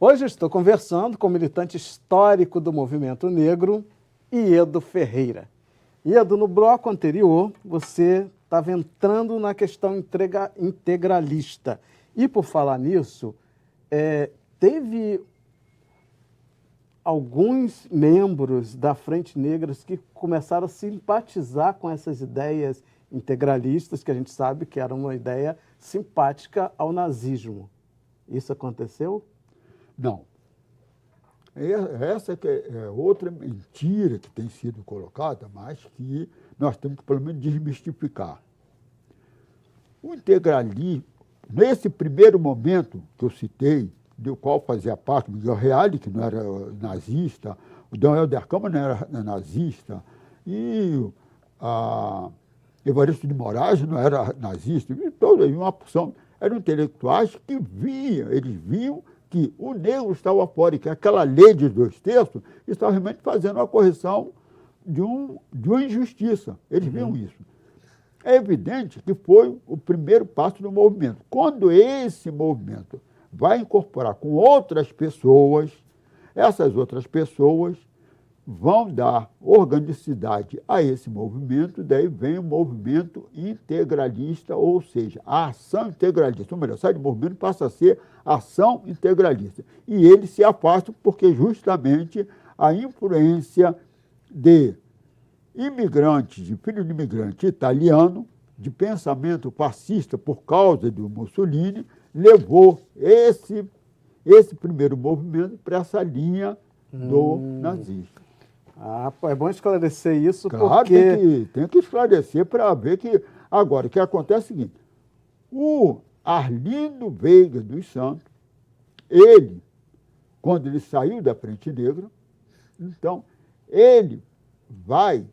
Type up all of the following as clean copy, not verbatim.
Hoje eu estou conversando com o militante histórico do movimento negro, Iedo Ferreira. Iedo, no bloco anterior, você estava entrando na questão integralista. E, por falar nisso, teve alguns membros da Frente Negra que começaram a simpatizar com essas ideias integralistas, que a gente sabe que era uma ideia simpática ao nazismo. Isso aconteceu? Não. Essa que é outra mentira que tem sido colocada, mas que nós temos que, pelo menos, desmistificar. O integralismo, nesse primeiro momento que eu citei, do qual fazia parte o Miguel Reale, que não era nazista, o Dom Helder Câmara não era nazista, e Evaristo de Moraes não era nazista, e toda uma porção. Eram intelectuais que eles viam que o negro estava fora e que aquela lei de 2/3 estava realmente fazendo uma correção de uma injustiça. Eles viam isso. É evidente que foi o primeiro passo do movimento. Quando esse movimento vai incorporar com outras pessoas, essas outras pessoas vão dar organicidade a esse movimento, daí vem o movimento integralista, ou seja, a ação integralista. Ou melhor, sai do movimento, passa a ser ação integralista. E eles se afastam porque justamente a influência de imigrantes, de filho de imigrante italiano, de pensamento fascista por causa do Mussolini, levou esse primeiro movimento para essa linha do nazismo. É bom esclarecer isso, claro, porque... tem que esclarecer para ver que... Agora, o que acontece é o seguinte, o Arlindo Veiga dos Santos, ele, quando ele saiu da Frente Negra, então, ele vai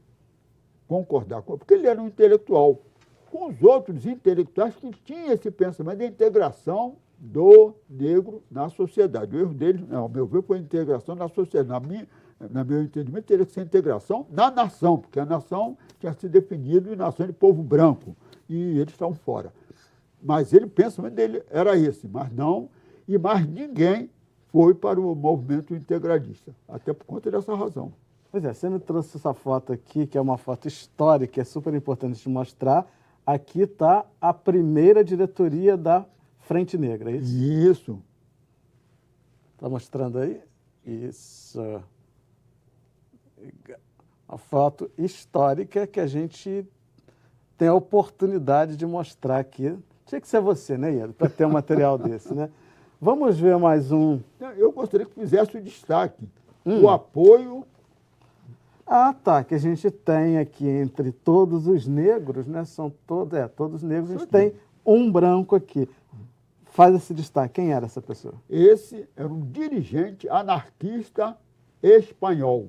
concordar com... Porque ele era um intelectual, com os outros intelectuais que tinham esse pensamento de integração do negro na sociedade. O erro dele, ao meu ver, foi a integração na sociedade. No meu entendimento, teria que ser integração na nação, porque a nação tinha se definido em nação de povo branco, e eles estavam fora. Mas o pensamento dele era esse, mas não, e mais ninguém foi para o movimento integralista, até por conta dessa razão. Pois é, você me trouxe essa foto aqui, que é uma foto histórica, é super importante de mostrar. Aqui está a primeira diretoria da Frente Negra, é isso? Isso. Está mostrando aí? Isso. Uma foto histórica que a gente tem a oportunidade de mostrar aqui. Tinha que ser você, né, Iedo, para ter um material desse, né? Vamos ver mais um. Eu gostaria que fizesse o destaque, o apoio... Ah, tá, que a gente tem aqui entre todos os negros, né? São todos negros, a gente tem um branco aqui. Faz esse destaque. Quem era essa pessoa? Esse era um dirigente anarquista espanhol.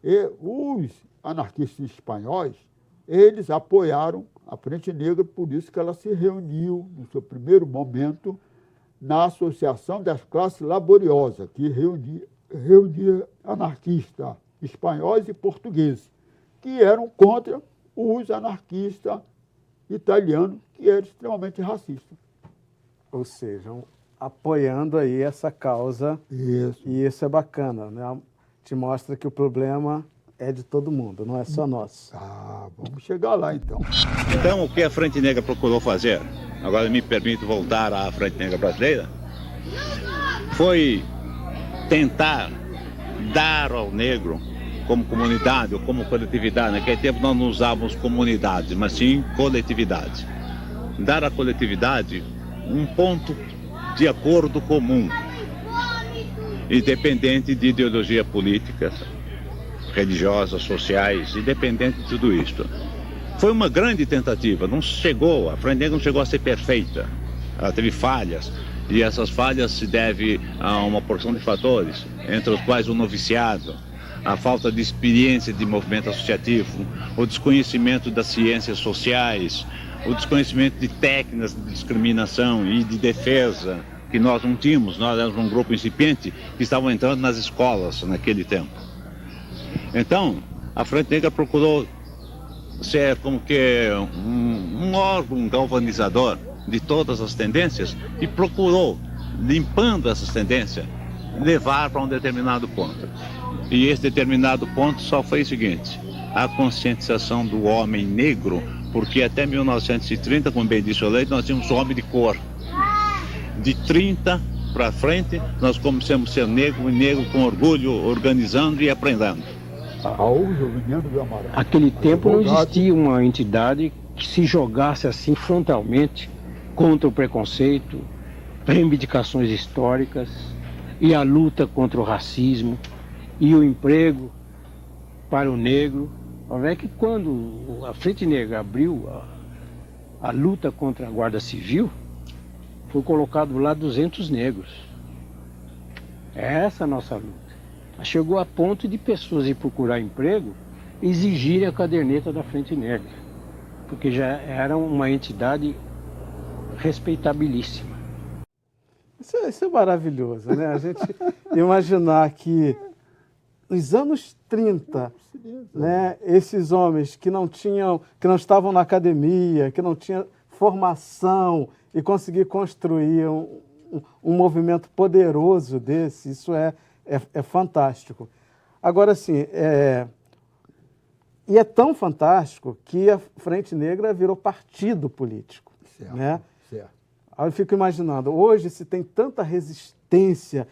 E os anarquistas espanhóis, eles apoiaram a Frente Negra, por isso que ela se reuniu, no seu primeiro momento, na Associação das Classes Laboriosas, que reunia anarquistas espanhóis e portugueses, que eram contra os anarquistas italianos, que eram extremamente racistas. Ou seja, apoiando aí essa causa. Isso. E isso é bacana, né? Te mostra que o problema é de todo mundo, não é só nosso. Ah, vamos chegar lá, então. Então, o que a Frente Negra procurou fazer, agora me permito voltar à Frente Negra Brasileira, foi tentar dar ao negro, como comunidade ou como coletividade, naquele tempo nós não usávamos comunidade, mas sim coletividade. Dar à coletividade um ponto de acordo comum, independente de ideologia política, religiosa, sociais, independente de tudo isso. Foi uma grande tentativa, a Frente Negra não chegou a ser perfeita, ela teve falhas, e essas falhas se devem a uma porção de fatores, entre os quais o noviciado, a falta de experiência de movimento associativo, o desconhecimento das ciências sociais, o desconhecimento de técnicas de discriminação e de defesa, que nós não tínhamos, nós éramos um grupo incipiente que estavam entrando nas escolas naquele tempo. Então, a Frente Negra procurou ser como que um órgão galvanizador de todas as tendências e procurou limpando essas tendências, levar para um determinado ponto. E esse determinado ponto só foi o seguinte: a conscientização do homem negro, porque até 1930, como bem disse o Leite, nós tínhamos homem de cor. De 30 para frente, nós começamos a ser negro, e negro com orgulho, organizando e aprendendo. Naquele tempo não existia uma entidade que se jogasse assim frontalmente contra o preconceito, reivindicações históricas e a luta contra o racismo e o emprego para o negro. É que quando a Frente Negra abriu a luta contra a Guarda Civil, foi colocado lá 200 negros. É essa a nossa luta. Chegou a ponto de pessoas ir procurar emprego e exigirem a caderneta da Frente Negra, porque já era uma entidade respeitabilíssima. Isso é maravilhoso, né? A gente imaginar que nos anos 30, né, esses homens que não estavam na academia, que não tinham formação e conseguir construir um movimento poderoso desse, isso é fantástico. Agora, assim, e é tão fantástico que a Frente Negra virou partido político. Certo, né? certo. Aí eu fico imaginando, hoje se tem tanta resistência,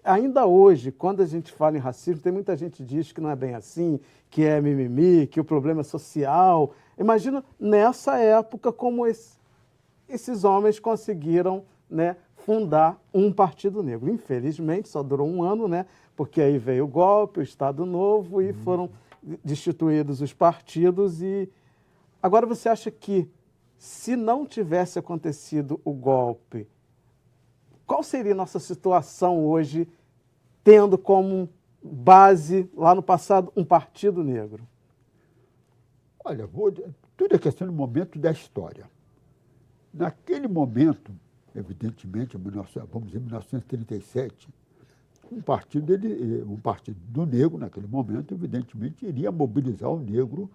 ainda hoje, quando a gente fala em racismo, tem muita gente que diz que não é bem assim, que é mimimi, que o problema é social. Imagina nessa época como esses homens conseguiram, né, fundar um partido negro. Infelizmente, só durou um ano, né, porque aí veio o golpe, o Estado Novo e foram destituídos os partidos. E agora você acha que, se não tivesse acontecido o golpe, qual seria a nossa situação hoje, tendo como base, lá no passado, um partido negro? Olha, tudo é questão de momento da história. Naquele momento, evidentemente, vamos dizer, 1937, um partido do negro, naquele momento, evidentemente, iria mobilizar o negro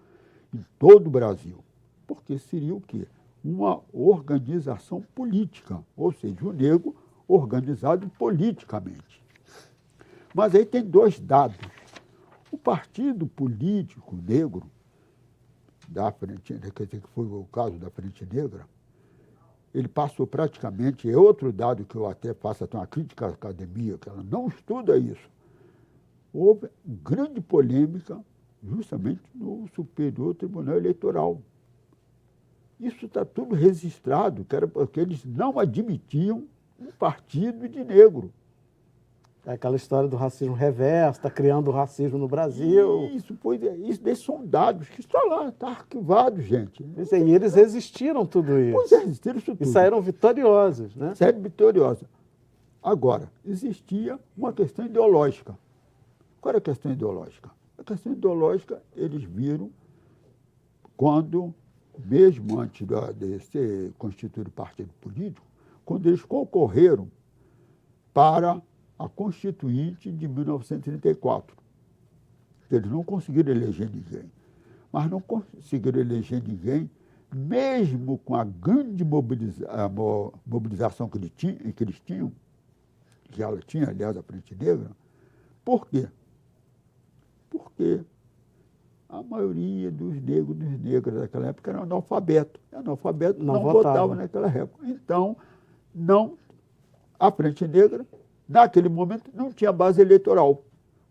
em todo o Brasil. Porque seria o quê? Uma organização política, ou seja, o negro organizado politicamente. Mas aí tem dois dados. O partido político negro, da Frente Negra, quer dizer, que foi o caso da Frente Negra, ele passou praticamente, é outro dado que eu até faço até uma crítica à academia, que ela não estuda isso. Houve grande polêmica justamente no Superior Tribunal Eleitoral. Isso está tudo registrado, que era porque eles não admitiam um partido de negro. É aquela história do racismo reverso, está criando o racismo no Brasil. Isso são dados que estão lá, está arquivado, gente. E eles resistiram tudo isso. Pois resistiram isso tudo. E saíram vitoriosos, né? Saíram vitoriosos. Agora, existia uma questão ideológica. Qual era a questão ideológica? A questão ideológica, eles viram quando, mesmo antes de ser constituído partido político, quando eles concorreram para a Constituinte de 1934. Eles não conseguiram eleger ninguém. Mas não conseguiram eleger ninguém, mesmo com a grande mobilização que eles tinham, que ela tinha, aliás, a Frente Negra. Por quê? Porque a maioria dos negros e das negras daquela época eram analfabetos. Analfabetos não votavam naquela época. Então, a Frente Negra, naquele momento, não tinha base eleitoral.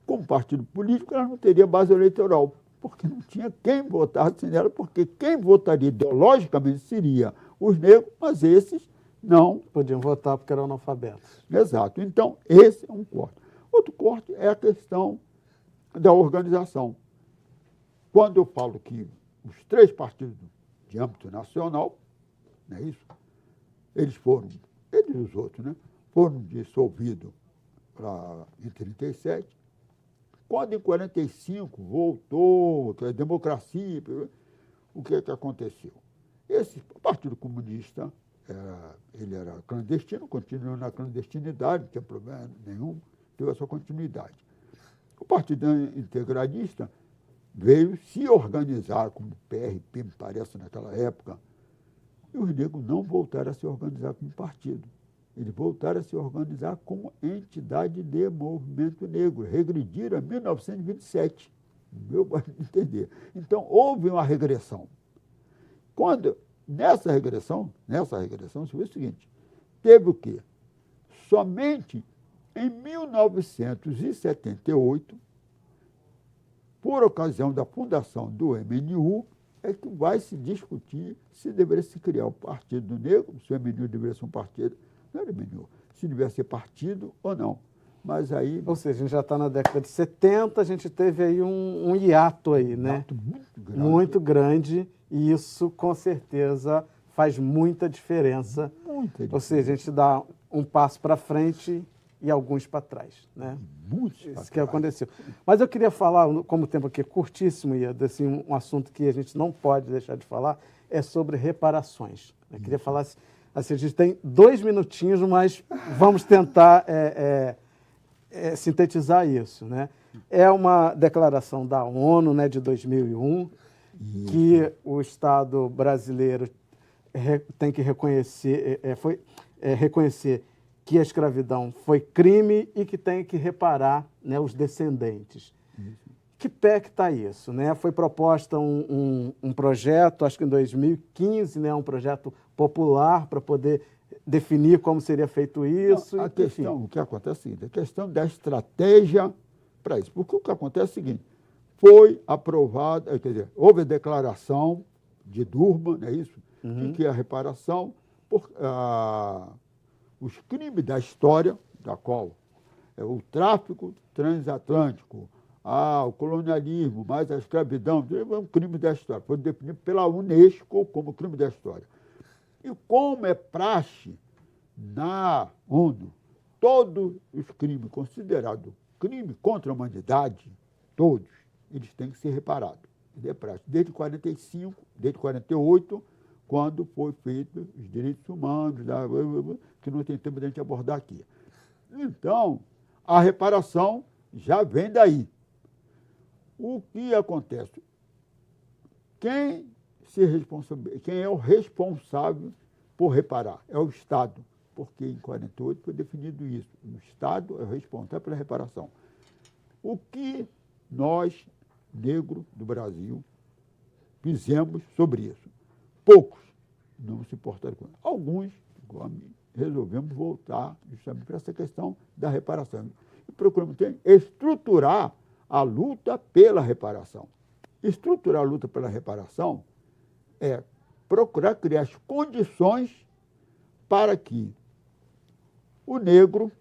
Como partido político, ela não teria base eleitoral, porque não tinha quem votasse nela, porque quem votaria ideologicamente seria os negros, mas esses não podiam votar porque eram analfabetos. Exato. Então, esse é um corte. Outro corte é a questão da organização. Quando eu falo que os três partidos de âmbito nacional, não é isso? Eles e os outros, né? Foram dissolvidos em 1937. Quando em 1945 voltou, a democracia, o que aconteceu? O Partido Comunista, ele era clandestino, continuou na clandestinidade, não tinha problema nenhum, teve a sua continuidade. O Partido Integralista veio se organizar como PRP, me parece, naquela época, e os negros não voltaram a se organizar como partido. Eles voltaram a se organizar como entidade de movimento negro, regrediram em 1927, meu modo de entender. Então, houve uma regressão. Nessa regressão, se vê o seguinte, teve o quê? Somente em 1978, por ocasião da fundação do MNU, é que vai se discutir se deveria se criar o Partido Negro, se o MNU deveria ser um partido, não era MNU, se deveria ser partido ou não. Mas aí... Ou seja, a gente já está na década de 70, a gente teve aí um hiato aí, né? Muito grande, e isso com certeza faz muita diferença. Ou seja, a gente dá um passo para frente e alguns para trás, né? Isso que aconteceu. Mas eu queria falar, como o tempo aqui é curtíssimo, e assim, um assunto que a gente não pode deixar de falar, é sobre reparações. Eu queria falar, assim, a gente tem 2 minutinhos, mas vamos tentar sintetizar isso, né? É uma declaração da ONU, né, de 2001, que o Estado brasileiro tem que reconhecer, reconhecer que a escravidão foi crime e que tem que reparar, né, os descendentes. Que pé que está isso, né? Foi proposta um projeto, acho que em 2015, né, um projeto popular para poder definir como seria feito isso. Não, o que acontece é o seguinte, a questão da estratégia para isso. Porque o que acontece é o seguinte, foi aprovada, quer dizer, houve a declaração de Durban, não é isso? Que é a reparação por os crimes da história, da qual é o tráfico transatlântico, o colonialismo, mais a escravidão, é um crime da história. Foi definido pela Unesco como crime da história. E como é praxe na ONU, todos os crimes considerados crime contra a humanidade, todos, eles têm que ser reparados. É praxe. Desde 45, desde 48, quando foi feito os direitos humanos, que não tem tempo de a gente abordar aqui. Então, a reparação já vem daí. O que acontece? Quem é o responsável por reparar? É o Estado, porque em 48 foi definido isso. O Estado é o responsável pela reparação. O que nós, negros do Brasil, fizemos sobre isso? Poucos não se importaram com isso. Alguns, igual a mim, resolvemos voltar justamente para essa questão da reparação. E procuramos estruturar a luta pela reparação. Estruturar a luta pela reparação é procurar criar as condições para que o negro,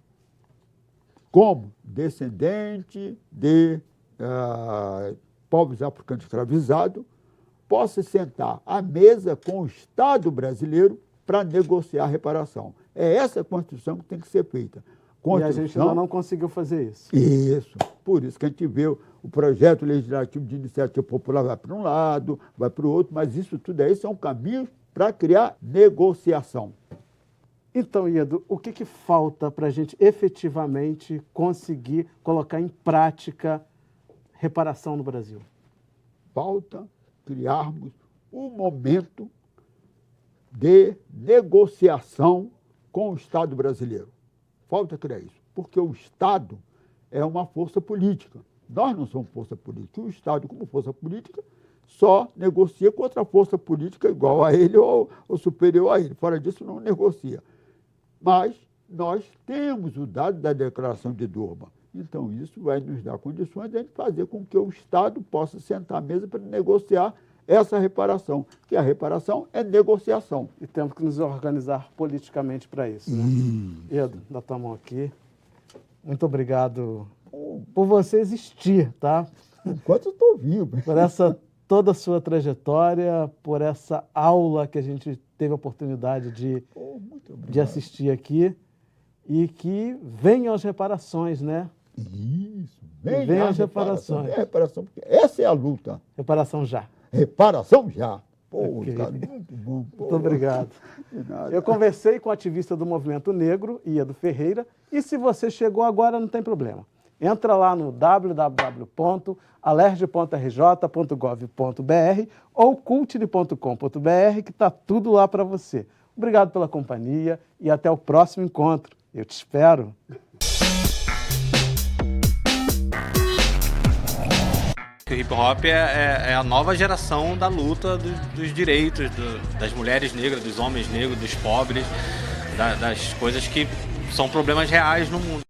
como descendente de povos africanos escravizados, possa sentar à mesa com o Estado brasileiro para negociar a reparação. É essa a Constituição que tem que ser feita. E a gente ainda não conseguiu fazer isso. Isso. Por isso que a gente vê o projeto legislativo de iniciativa popular vai para um lado, vai para o outro, mas isso tudo aí são caminhos para criar negociação. Então, Iedo, o que falta para a gente efetivamente conseguir colocar em prática reparação no Brasil? Falta criarmos um momento de negociação com o Estado brasileiro. Falta criar isso, porque o Estado é uma força política. Nós não somos força política. O Estado, como força política, só negocia com outra força política igual a ele ou superior a ele. Fora disso, não negocia. Mas nós temos o dado da Declaração de Durban. Então, isso vai nos dar condições de a gente fazer com que o Estado possa sentar à mesa para negociar essa reparação, que a reparação é negociação. E temos que nos organizar politicamente para isso. Né? Iedo, dá tua mão aqui. Muito obrigado por você existir, tá? Enquanto eu estou vivo. Por toda a sua trajetória, por essa aula que a gente teve a oportunidade de assistir aqui. E que venham as reparações, né? Isso, venham as reparações. Reparação, porque essa é a luta. Reparação já. Reparação já. Pô, Okay. cara, muito bom. Pô. Muito obrigado. Eu conversei com o ativista do Movimento Negro, Iedo Ferreira, e se você chegou agora, não tem problema. Entra lá no www.alerj.rj.gov.br ou cultile.com.br, que está tudo lá para você. Obrigado pela companhia e até o próximo encontro. Eu te espero. O hip hop é a nova geração da luta dos direitos das mulheres negras, dos homens negros, dos pobres, das coisas que são problemas reais no mundo.